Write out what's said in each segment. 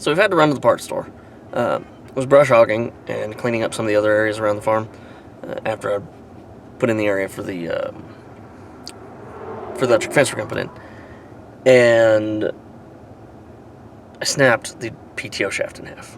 So we've had to run to the parts store. Was brush hogging and cleaning up some of the other areas around the farm after I put in the area for the electric fence we're going to put in. And I snapped the PTO shaft in half.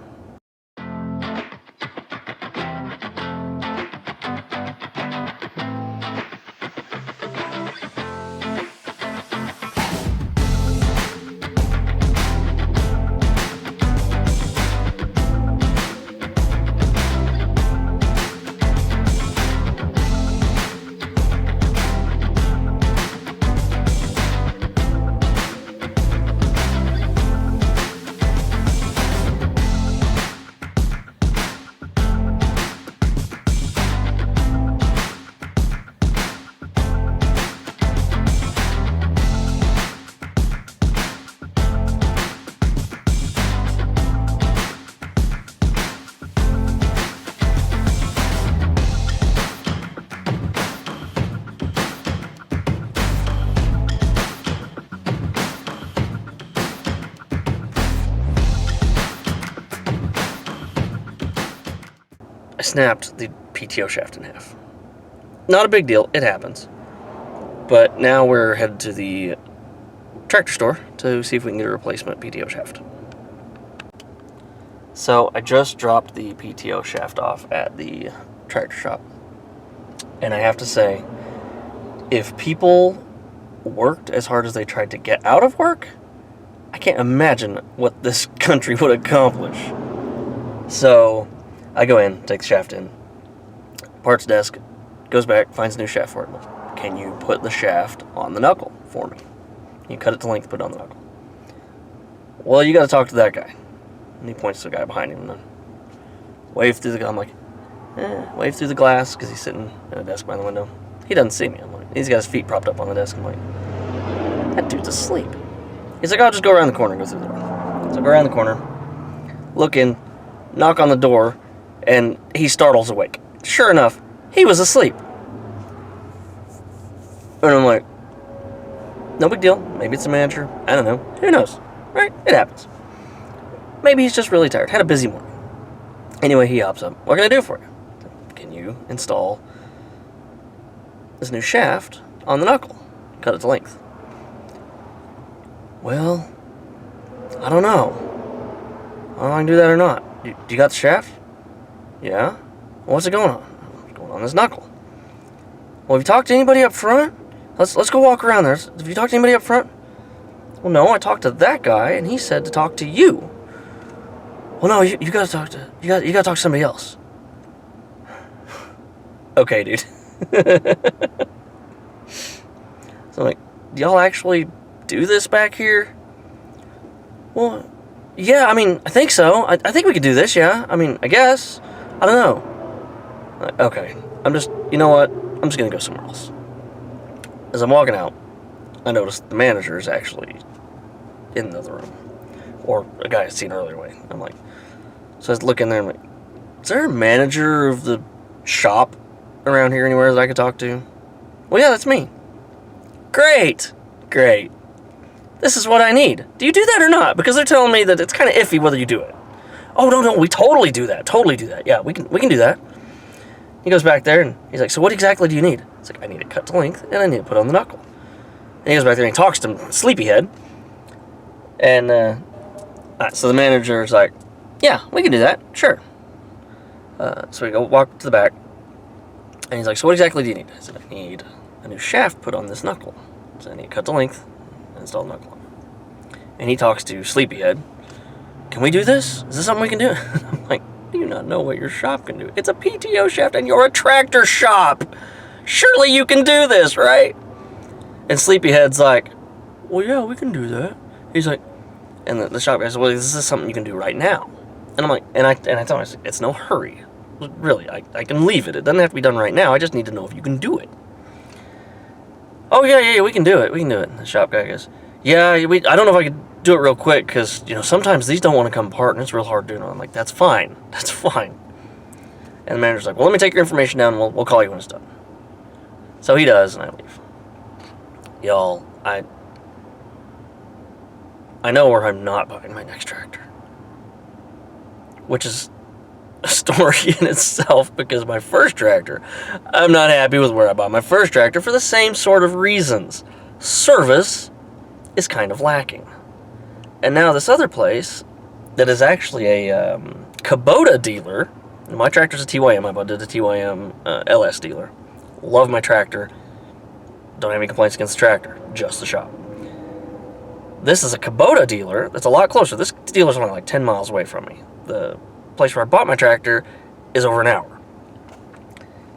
I snapped the PTO shaft in half. Not a big deal, it happens. But now we're headed to the tractor store to see if we can get a replacement PTO shaft. So I just dropped the PTO shaft off at the tractor shop. And I have to say, if people worked as hard as they tried to get out of work, I can't imagine what this country would accomplish. So I go in, take the shaft in, parts desk, goes back, finds a new shaft for it. Can you put the shaft on the knuckle for me? You cut it to length, put it on the knuckle. Well, you got to talk to that guy. And he points to the guy behind him and then wave through the. I'm like, wave through the glass because he's sitting at a desk behind the window. He doesn't see me. I'm like, he's got his feet propped up on the desk. I'm like, that dude's asleep. He's like, I'll just go around the corner and go through the door. So I go around the corner, look in, knock on the door, and he startles awake. Sure enough, he was asleep. And I'm like, no big deal. Maybe it's the manager. I don't know. Who knows? Right? It happens. Maybe he's just really tired. Had a busy morning. Anyway, he hops up. What can I do for you? Can you install this new shaft on the knuckle? Cut it to length. Well, I don't know. I don't know if I can do that or not. Do you got the shaft? Yeah? Well, what's it going on? What's going on this knuckle? Well, have you talked to anybody up front? Let's go walk around there. Have you talked to anybody up front? Well, no, I talked to that guy, and he said to talk to you. Well, no, you gotta talk to you gotta talk to somebody else. Okay, dude. So I'm like, do y'all actually do this back here? Well, yeah, I mean, I think so. I think we could do this, yeah. I mean, I guess. I don't know. Like, okay, you know what? I'm just gonna go somewhere else. As I'm walking out, I noticed the manager is actually in the other room. Or a guy I'd seen earlier away. I'm like, so I was looking there and I'm like, is there a manager of the shop around here anywhere that I could talk to? Well, yeah, that's me. Great. This is what I need. Do you do that or not? Because they're telling me that it's kind of iffy whether you do it. Oh, no, we totally do that. Yeah, we can do that. He goes back there and he's like, so what exactly do you need? It's like, I need it cut to length and I need it put on the knuckle. And he goes back there and he talks to Sleepyhead. And so the manager's like, yeah, we can do that, sure. So we go walk to the back, and he's like, so what exactly do you need? I said, I need a new shaft put on this knuckle. So I need to cut the length and install the knuckle. And he talks to Sleepyhead. Can we do this? Is this something we can do? I'm like, do you not know what your shop can do? It's a PTO shaft and you're a tractor shop. Surely you can do this, right? And Sleepyhead's like, well, yeah, we can do that. He's like, and the shop guy said, well, this is something you can do right now. And I'm like, and I tell him, I said, it's no hurry. Really, I can leave it. It doesn't have to be done right now. I just need to know if you can do it. Oh, yeah, we can do it. And the shop guy goes, yeah, I don't know if I could do it real quick because, sometimes these don't want to come apart and it's real hard doing it. I'm like, that's fine. And the manager's like, well, let me take your information down and we'll call you when it's done. So he does, and I leave. Y'all, I know where I'm not buying my next tractor. which is a story in itself because my first tractor, I'm not happy with where I bought my first tractor for the same sort of reasons. Service is kind of lacking. And now this other place that is actually a Kubota dealer. My tractor's a TYM. I bought it at a TYM LS dealer. Love my tractor. Don't have any complaints against the tractor. Just the shop. This is a Kubota dealer that's a lot closer. This dealer's only like 10 miles away from me. The place where I bought my tractor is over an hour.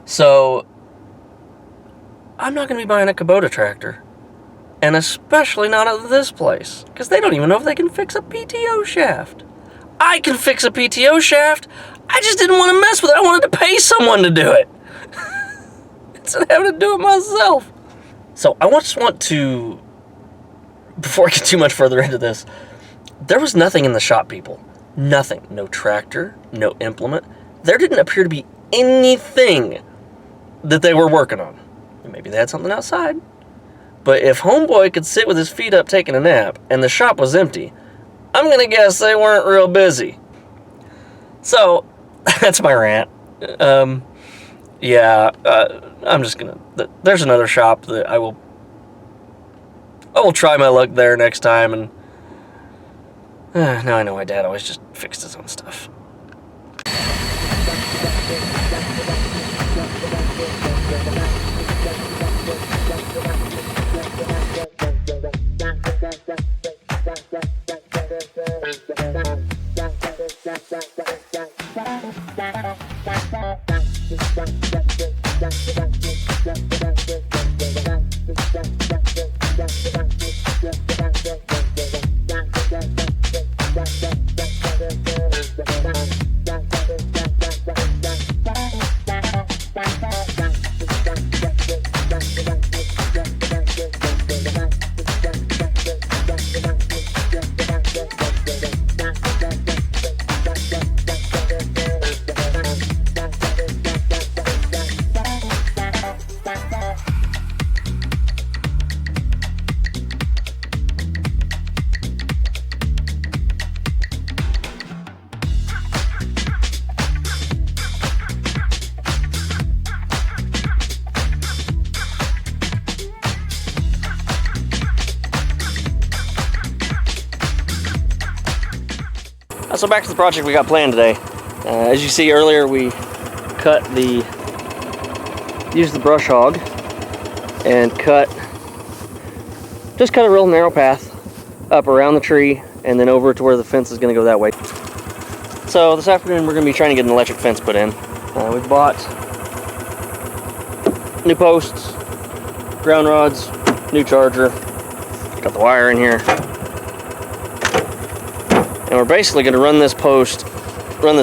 So, I'm not going to be buying a Kubota tractor. And especially not at this place. Because they don't even know if they can fix a PTO shaft. I can fix a PTO shaft. I just didn't want to mess with it. I wanted to pay someone to do it. Instead of having to do it myself. So, I just want to, before I get too much further into this, there was nothing in the shop, people. Nothing. No tractor, no implement. There didn't appear to be anything that they were working on. Maybe they had something outside. But if homeboy could sit with his feet up taking a nap and the shop was empty, I'm going to guess they weren't real busy. So, that's my rant. I'm just going to... There's another shop that I will try my luck there next time, and now I know my dad always just fixed his own stuff. So back to the project we got planned today. As you see earlier, we used the brush hog and just cut a real narrow path up around the tree and then over to where the fence is going to go that way. So this afternoon we're going to be trying to get an electric fence put in. We bought new posts, ground rods, new charger, got the wire in here. And we're basically going to run this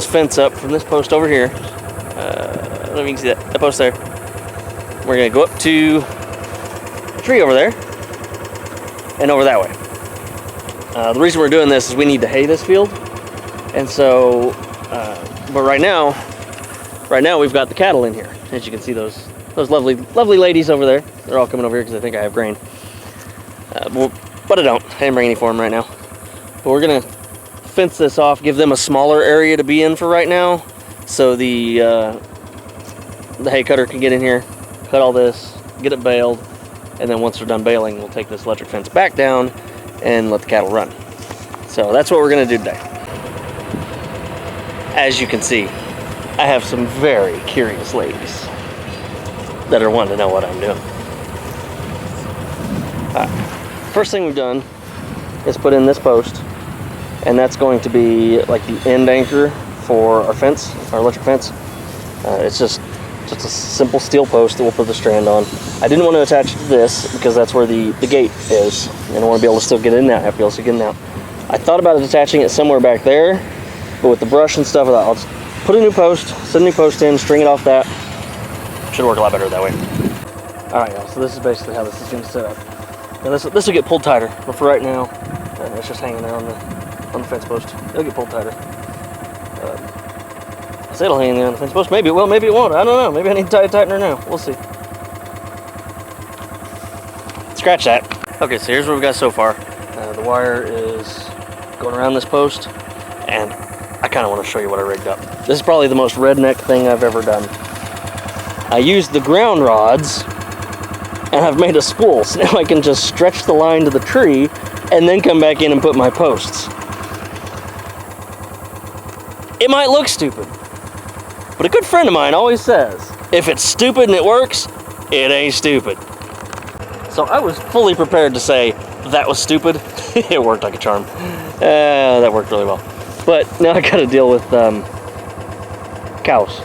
fence up from this post over here. I don't know if you can see that post there. We're going to go up to the tree over there and over that way. The reason we're doing this is we need to hay this field. And so, but right now we've got the cattle in here. As you can see, those lovely ladies over there. They're all coming over here because they think I have grain. But I don't. I didn't bring any for them right now. But we're going to fence this off, give them a smaller area to be in for right now, so the hay cutter can get in here, cut all this, get it baled, and then once they're done baling, we'll take this electric fence back down and let the cattle run. So that's what we're going to do today. As you can see, I have some very curious ladies that are wanting to know what I'm doing. First thing we've done is put in this post. And that's going to be like the end anchor for our fence, our electric fence. It's just a simple steel post that we'll put the strand on. I didn't want to attach this because that's where the gate is. And I want to be able to still get in and out. I have to be able to get in and out. I thought about attaching it somewhere back there, but with the brush and stuff, I'll just put a new post, set a new post in, string it off that. Should work a lot better that way. All right, y'all, so this is basically how this is going to set up. Now this will get pulled tighter, but for right now, it's just hanging there on the fence post. It'll get pulled tighter. I say it'll hang there on the fence post. Maybe it will, maybe it won't. I don't know. Maybe I need to tighten her now. We'll see. Scratch that. Okay, so here's what we've got so far. The wire is going around this post, and I kind of want to show you what I rigged up. This is probably the most redneck thing I've ever done. I used the ground rods and I've made a spool, so now I can just stretch the line to the tree and then come back in and put my posts. It might look stupid, but a good friend of mine always says, if it's stupid and it works, it ain't stupid. So I was fully prepared to say that was stupid. It worked like a charm. That worked really well. But now I gotta deal with cows.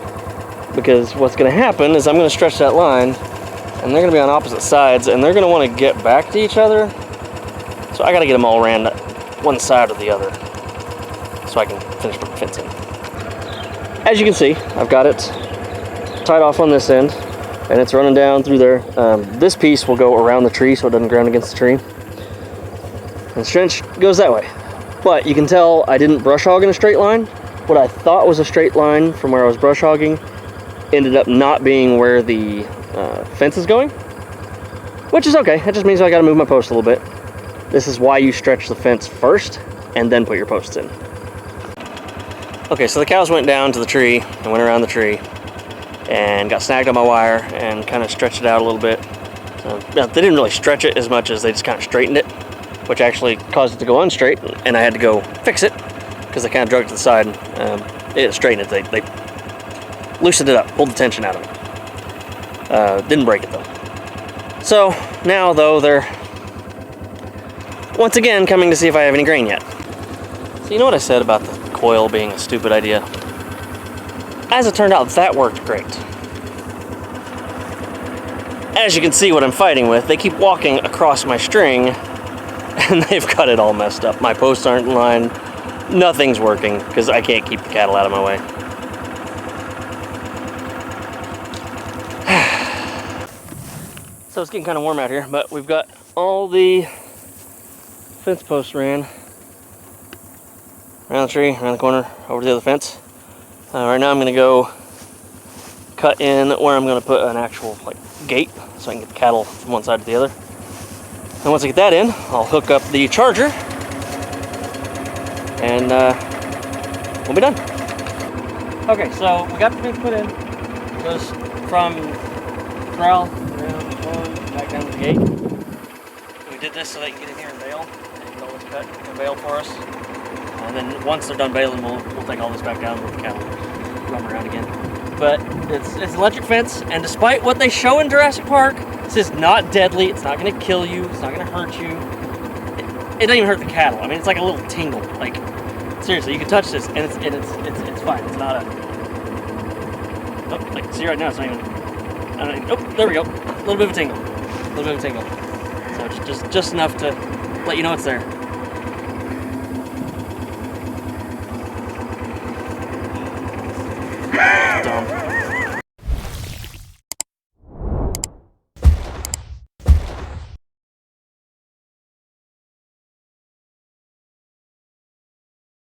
Because what's gonna happen is I'm gonna stretch that line and they're gonna be on opposite sides and they're gonna wanna get back to each other. So I gotta get them all ran one side or the other so I can finish putting the fence in. As you can see, I've got it tied off on this end and it's running down through there. This piece will go around the tree so it doesn't ground against the tree. And the trench goes that way. But you can tell I didn't brush hog in a straight line. What I thought was a straight line from where I was brush hogging ended up not being where the fence is going, which is okay. It just means I gotta move my post a little bit. This is why you stretch the fence first and then put your posts in. Okay, so the cows went down to the tree and went around the tree and got snagged on my wire and kind of stretched it out a little bit. So, they didn't really stretch it as much as they just kind of straightened it, which actually caused it to go unstraight, and I had to go fix it because they kind of drug it to the side. It straightened it. They loosened it up, pulled the tension out of it. Didn't break it though. So now though, they're once again coming to see if I have any grain yet. So you know what I said about the coil being a stupid idea? As it turned out, that worked great. As you can see what I'm fighting with, they keep walking across my string and they've got it all messed up. My posts aren't in line, nothing's working because I can't keep the cattle out of my way. So it's getting kind of warm out here, but we've got all the fence posts ran around the tree, around the corner, over to the other fence. Right now I'm going to go cut in where I'm going to put an actual gate so I can get the cattle from one side to the other. And once I get that in, I'll hook up the charger and we'll be done. Okay, so we got the fence put in. It goes from the corral around back down to the gate. We did this so they can get in here and bale. They can all this cut and bale for us. And then once they're done baling, we'll take all this back down and let the cattle roam around again. But it's an electric fence, and despite what they show in Jurassic Park, this is not deadly. It's not going to kill you. It's not going to hurt you. It doesn't even hurt the cattle. I mean, it's like a little tingle. Like, seriously, you can touch this, and it's fine. It's not a. Oh, like see right now, it's not even. Oh, there we go. A little bit of a tingle. A little bit of a tingle. So it's just enough to let you know it's there.